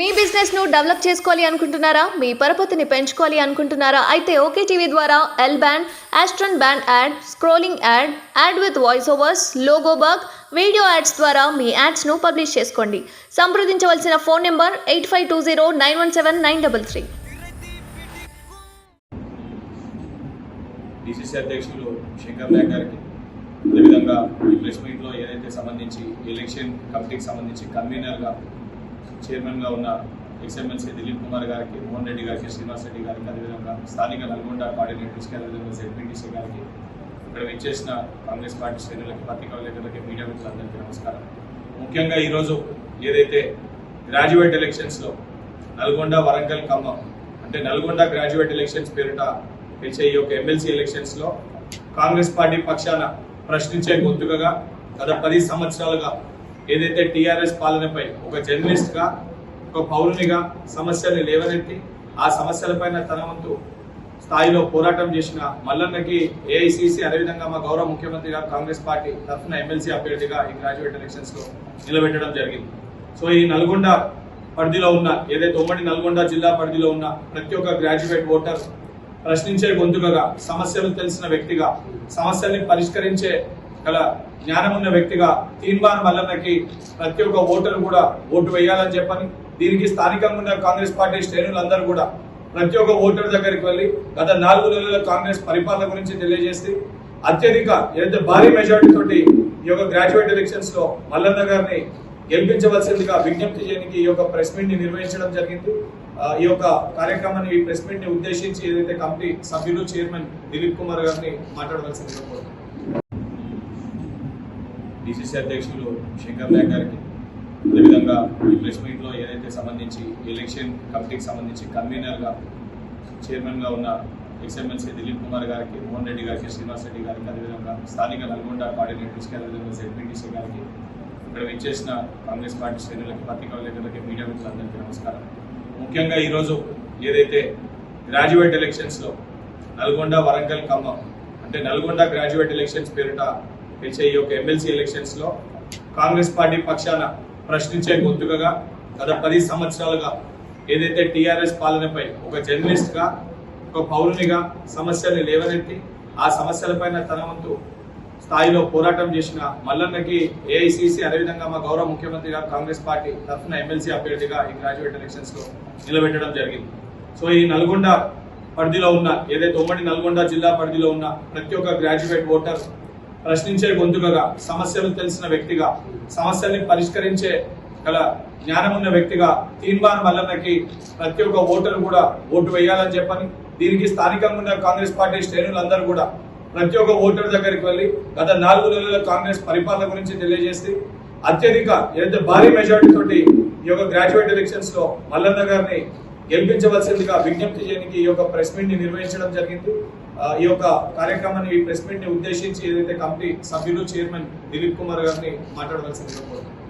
మీ business ను develop చేసుకోవాలి అనుకుంటున్నారా? మీ పరపతిని పెంచుకోవాలి అనుకుంటున్నారా? అయితే ఓకే టీవీ ద్వారా ఎల్ బ్యాండ్, ఆస్ట్రన్ band ad, scrolling ad, ad with voice overs, logo bug, video ads ద్వారా మీ యాడ్స్ ను పబ్లిష్ చేసుకోండి. సంప్రదించవలసిన ఫోన్ నెంబర్ 8520917933. డిసిసి అధ్యక్షులు శంకర్ నాయక్ గారికి, అదేవిధంగా ఈ ప్రెస్ మీట్లో ఏదైతే సంబంధించి ఎలక్షన్ కమిటీకి సంబంధించి కన్వీనర్గా చైర్మన్గా ఉన్న ఎక్స్ఎమ్మెల్సీ దిలీప్ కుమార్ గారికి, మోహన్ రెడ్డి గారికి, శ్రీనివాస్ రెడ్డి గారికి, అదేవిధంగా స్థానిక నల్గొండ కోఆర్డినేటర్స్కి, అదేవిధంగా జెడ్పీటీసీ గారికి, ఇక్కడ విచ్చేసిన కాంగ్రెస్ పార్టీ శ్రేణులకి, పత్రికా విలేకరులకి, మీడియా మిత్రులందరికీ నమస్కారం. ముఖ్యంగా ఈరోజు ఏదైతే గ్రాడ్యుయేట్ ఎలక్షన్స్లో నల్గొండ, వరంగల్, ఖమ్మం అంటే నల్గొండ గ్రాడ్యుయేట్ ఎలక్షన్స్ పేరిట పిలిచే ఈ యొక్క ఎమ్మెల్సీ ఎలక్షన్స్లో కాంగ్రెస్ పార్టీ పక్షాన ప్రశ్నించే గొంతుకగా గత 10 సంవత్సరాలుగా ఏదైతే టీఆర్ఎస్ పాలనపై ఒక జర్నలిస్ట్గా, ఒక పౌరునిగా సమస్యల్ని లేవనెత్తి ఆ సమస్యలపైన తన వంతు స్థాయిలో పోరాటం చేసిన మల్లన్నకి ఏఐసిసి, అదేవిధంగా మా గౌరవ ముఖ్యమంత్రి గారు కాంగ్రెస్ పార్టీ తరఫున ఎమ్మెల్సీ అభ్యర్థిగా ఈ గ్రాడ్యుయేట్ ఎలక్షన్స్ లో నిలబెట్టడం జరిగింది. సో ఈ నల్గొండ పరిధిలో ఉన్న ఏదైతే ఉమ్మడి నల్గొండ జిల్లా పరిధిలో ఉన్న ప్రతి ఒక్క గ్రాడ్యుయేట్ ఓటర్ ప్రశ్నించే గొంతుకగా, సమస్యలు తెలిసిన వ్యక్తిగా, సమస్యల్ని పరిష్కరించే గల జ్ఞానం ఉన్న వ్యక్తిగా తీన్మార్ మల్లన్నకి ప్రతి ఒక్క ఓటరు కూడా ఓటు వేయాలని చెప్పని, దీనికి స్థానికంగా ఉన్న కాంగ్రెస్ పార్టీ శ్రేణులందరూ కూడా ప్రతి ఒక్క ఓటరు దగ్గరికి వెళ్లి గత 4 నెలల కాంగ్రెస్ పరిపాలన గురించి తెలియజేసి అత్యధిక ఏదైతే భారీ మెజార్టీ తోటి ఈ యొక్క గ్రాడ్యుయేట్ ఎలక్షన్స్ లో మల్లన్న గారిని గెలిపించవలసిందిగా విజ్ఞప్తి చేయడానికి ఈ యొక్క ప్రెస్ మీట్ ని నిర్వహించడం జరిగింది. ఈ యొక్క కార్యక్రమాన్ని, ఈ ప్రెస్ మీట్ ని ఉద్దేశించి ఏదైతే కమిటీ సభ్యులు చైర్మన్ దిలీప్ కుమార్ గారిని మాట్లాడవలసిందిగా కోరుతున్నాను. డిసిసి అధ్యక్షులు శంకర్ నాయక్ గారికి, అదేవిధంగా ఈ ప్రెస్ మీట్లో ఏదైతే సంబంధించి ఎలక్షన్ కమిటీకి సంబంధించి కన్వీనర్గా చైర్మన్గా ఉన్న ఎక్స్ఎమ్మెల్సీ దిలీప్ కుమార్ గారికి, మోహన్ రెడ్డి గారికి, శ్రీనివాస్ రెడ్డి గారికి, అదేవిధంగా స్థానిక నల్గొండ కోఆర్డినేటర్స్కి, అదేవిధంగా జెడ్పీటీసీ గారికి, ఇక్కడ విచ్చేసిన కాంగ్రెస్ పార్టీ శ్రేణులకి, పత్రికా విలేకరులకి, మీడియా మిత్రులందరికీ నమస్కారం. ముఖ్యంగా ఈరోజు ఏదైతే గ్రాడ్యుయేట్ ఎలక్షన్స్లో నల్గొండ, వరంగల్, ఖమ్మం అంటే నల్గొండ గ్రాడ్యుయేట్ ఎలక్షన్స్ పేరిట పిలిచే ఈ యొక్క ఎమ్మెల్సీ ఎలక్షన్స్ లో కాంగ్రెస్ పార్టీ పక్షాన ప్రశ్నించే గొంతుకగా గత 10 సంవత్సరాలుగా ఏదైతే టీఆర్ఎస్ పాలనపై ఒక జర్నలిస్ట్ గా, ఒక పౌరునిగా సమస్యల్ని లేవనెత్తి ఆ సమస్యలపైన తన వంతు స్థాయిలో పోరాటం చేసిన మల్లన్నకి ఏఐసిసి, అదేవిధంగా మా గౌరవ ముఖ్యమంత్రి గారు కాంగ్రెస్ పార్టీ తరఫున ఎమ్మెల్సీ అభ్యర్థిగా ఈ గ్రాడ్యుయేట్ ఎలక్షన్స్ లో నిలబెట్టడం జరిగింది. సో ఈ నల్గొండ పరిధిలో ఉన్న ఏదైతే ఉమ్మడి నల్గొండ జిల్లా పరిధిలో ఉన్న ప్రతి ఒక్క గ్రాడ్యుయేట్ ఓటర్ ప్రశ్నించే గొంతుకగా, సమస్యలు తెలిసిన వ్యక్తిగా, సమస్యల్ని పరిష్కరించే గల జ్ఞానం ఉన్న వ్యక్తిగా తీన్మార్ మల్లన్నకి ప్రతి ఒక్క ఓటరు కూడా ఓటు వేయాలని చెప్పని, దీనికి స్థానికంగా ఉన్న కాంగ్రెస్ పార్టీ శ్రేణులందరూ కూడా ప్రతి ఒక్క ఓటరు దగ్గరికి వెళ్లి గత 4 నెలల కాంగ్రెస్ పరిపాలన గురించి తెలియజేసి అత్యధిక ఏదైతే భారీ మెజార్టీ తోటి ఈ యొక్క గ్రాడ్యుయేట్ ఎలక్షన్స్ లో మల్లన్న గారిని గెలిపించవలసిందిగా విజ్ఞప్తి చేయడానికి ఈ యొక్క ప్రెస్ మీట్ ని నిర్వహించడం జరిగింది. ఈ యొక్క కార్యక్రమాన్ని, ఈ ప్రెస్ మీట్ ని ఉద్దేశించి ఏదైతే కమిటీ సభ్యులు చైర్మన్ దిలీప్ కుమార్ గారిని మాట్లాడవలసిందిగా కోరుతున్నాను.